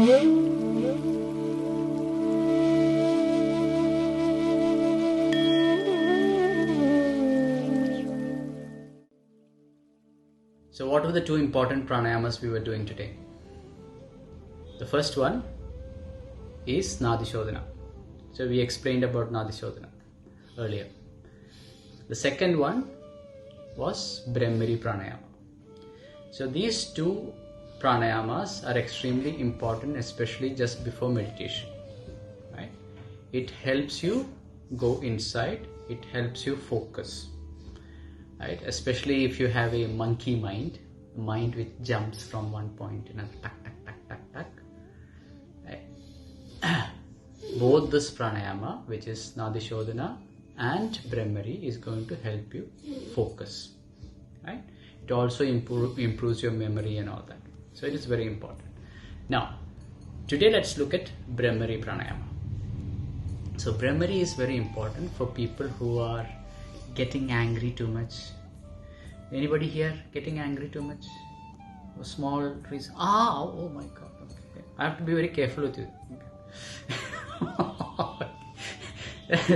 So what were the two important pranayamas we were doing today? The first one is Nadi Shodhana. So we explained about Nadi Shodhana earlier. The second one was Bhramari Pranayama. So these two pranayamas are extremely important, especially just before meditation. Right? It helps you go inside, it helps you focus. Right? Especially if you have a monkey mind, a mind which jumps from one point to another, tuck, tuck, tuck, tuck, tuck. Right? Both this pranayama, which is Nadi Shodhana and Bhramari, is going to help you focus. Right? It also improves your memory and all that. So it is very important. Now, today let's look at Bhramari Pranayama. So Bhramari is very important for people who are getting angry too much. Anybody here getting angry too much? A small reason. Oh my God. Okay. I have to be very careful with you.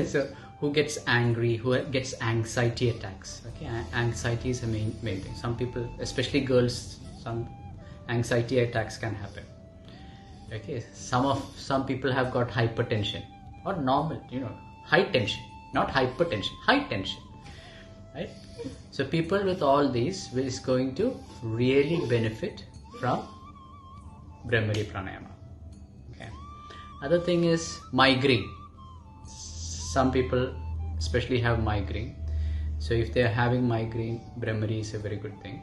So who gets angry, who gets anxiety attacks? Okay, anxiety is a main thing. Some people, especially girls, some anxiety attacks can happen. Okay, some people have got hypertension or normal, high tension, not hypertension, high tension. Right? So people with all these is going to really benefit from Bhramari Pranayama. Okay. Other thing is migraine. Some people especially have migraine. So if they are having migraine, Bhramari is a very good thing.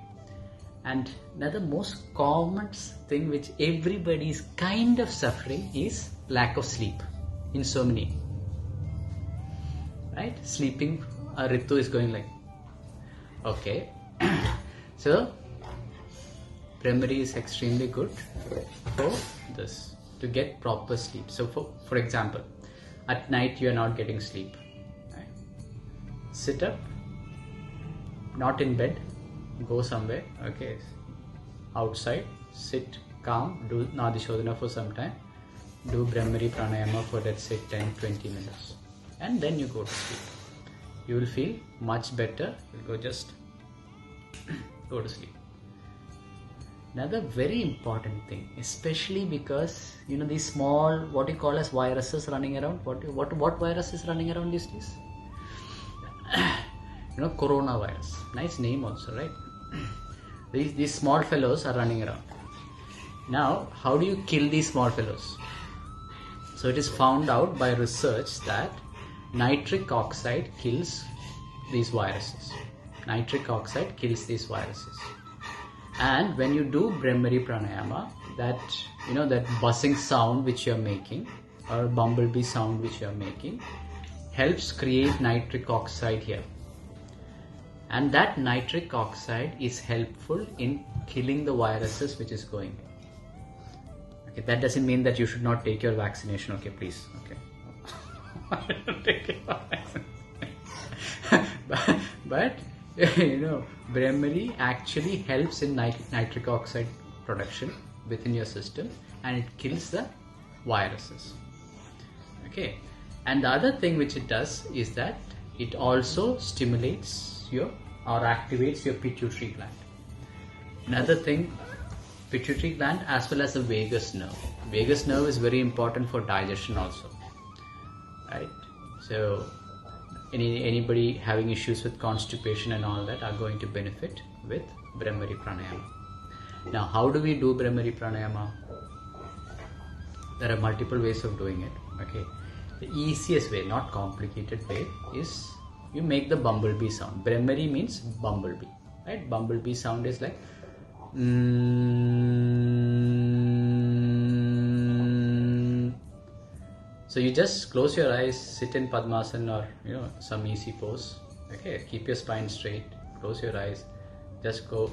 And another most common thing which everybody is kind of suffering is lack of sleep, insomnia. Right? Sleeping, Ritu is going like, okay. So Bhramari is extremely good for this, to get proper sleep. So for example, at night you are not getting sleep. Right? Sit up, not in bed, go somewhere, okay, outside, sit calm, do Nadi Shodhana for some time, do Bhramari Pranayama for let's say 10-20 minutes, and then you go to sleep. You will feel much better. You'll just go to sleep. Another very important thing, especially because these small, what you call as viruses running around. What virus is running around these days? Coronavirus. Nice name also, right? These small fellows are running around. Now, how do you kill these small fellows? So it is found out by research that nitric oxide kills these viruses. Nitric oxide kills these viruses. And when you do Bhramari Pranayama, that buzzing sound which you are making, or bumblebee sound which you are making, helps create nitric oxide here. And that nitric oxide is helpful in killing the viruses which is going in. Okay, that doesn't mean that you should not take your vaccination. Okay, please. Okay. Take your vaccination. But Bhramari actually helps in nitric oxide production within your system, and it kills the viruses. Okay. And the other thing which it does is that it also stimulates or activates your pituitary gland. Another thing, pituitary gland as well as the vagus nerve. Vagus nerve is very important for digestion also. Right? So anybody having issues with constipation and all that are going to benefit with Bhramari Pranayama. Now, how do we do Bhramari Pranayama? There are multiple ways of doing it. Okay. The easiest way, not complicated way, is you make the bumblebee sound. Bhramari means bumblebee, right? Bumblebee sound is like So you just close your eyes, sit in Padmasana or some easy pose. Okay, keep your spine straight, close your eyes, just go.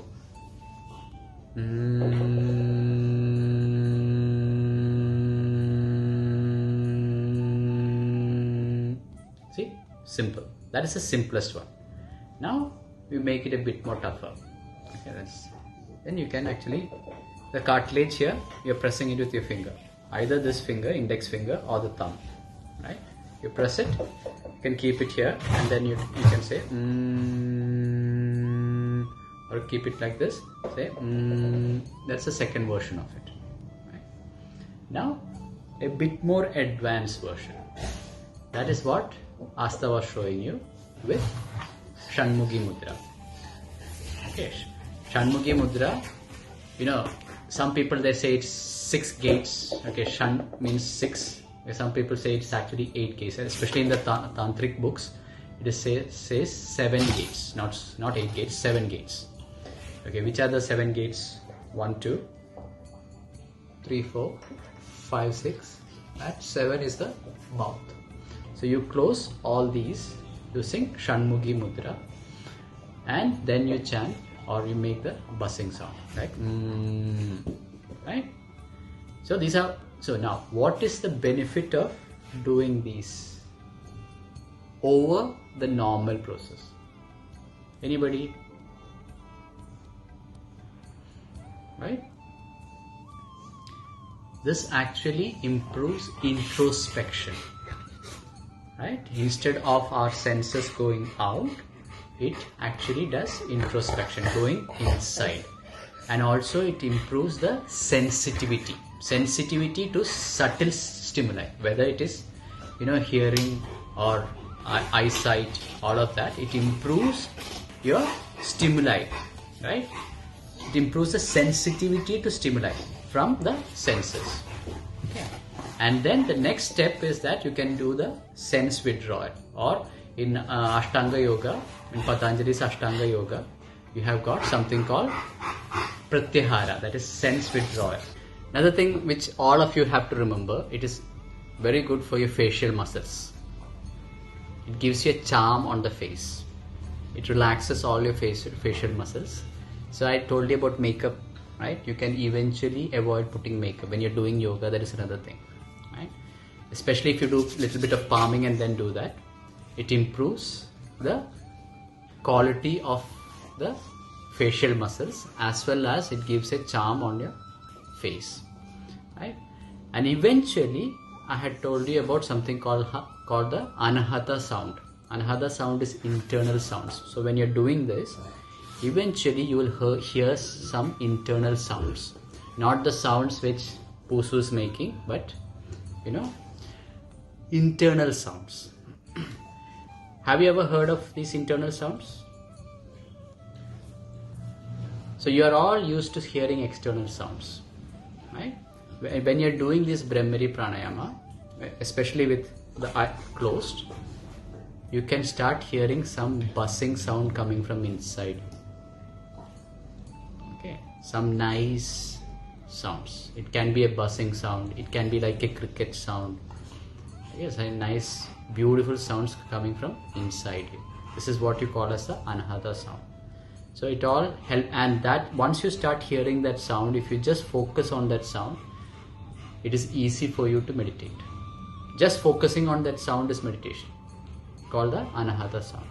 See, simple. That is the simplest one. Now we make it a bit more tougher. Okay, then you can actually the cartilage here, you're pressing it with your finger. Either this finger, index finger, or the thumb. Right? You press it, you can keep it here, and then you can say or keep it like this, say that's the second version of it. Right? Now a bit more advanced version. That is what Asta was showing you with Shanmuki mudra. Okay, Shanmuki mudra, you know, some people they say it's 6 gates. Okay, Shan means 6. Some people say it's actually 8 gates, especially in the tantric books. It is says 7 gates, not 8 gates, 7 gates. Okay, which are the 7 gates? 1, 2, 3, 4, 5, 6. That 7 is the mouth. So you close all these using Shanmuki mudra, and then you chant or you make the buzzing sound, like right? So these are. So now, what is the benefit of doing these over the normal process? Anybody? Right? This actually improves introspection. Right? Instead of our senses going out, it actually does introspection, going inside. And also it improves the sensitivity to subtle stimuli, whether it is, you know, hearing or eyesight, all of that. It improves your stimuli, right? It improves the sensitivity to stimuli from the senses. Okay. And then the next step is that you can do the sense withdrawal, or in Ashtanga Yoga, in Patanjali's Ashtanga Yoga, you have got something called Pratyahara, that is sense withdrawal. Another thing which all of you have to remember, it is very good for your facial muscles. It gives you a charm on the face. It relaxes all your facial muscles. So I told you about makeup, right? You can eventually avoid putting makeup when you're doing yoga. That is another thing, right? Especially if you do a little bit of palming and then do that, it improves the quality of the facial muscles, as well as it gives a charm on your face, right? And eventually I had told you about something called the Anahata Sound. Anahata Sound is internal sounds. So when you're doing this, eventually you will hear some internal sounds, not the sounds which Pusu is making, but you know, internal sounds. Have you ever heard of these internal sounds? So you are all used to hearing external sounds, right? When you're doing this Bhramari Pranayama, especially with the eye closed, you can start hearing some buzzing sound coming from inside. Okay, some nice sounds. It can be a buzzing sound. It can be like a cricket sound. Yes, a nice, beautiful sounds coming from inside you. This is what you call as the Anahata Sound. So it all help, and that once you start hearing that sound, if you just focus on that sound, it is easy for you to meditate. Just focusing on that sound is meditation, called the Anahata Sound.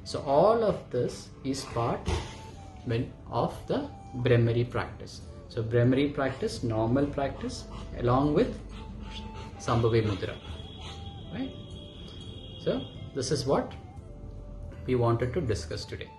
So all of this is part of the Bhramari practice. So Bhramari practice, normal practice, along with Sambhavi Mudra, right? So this is what we wanted to discuss today.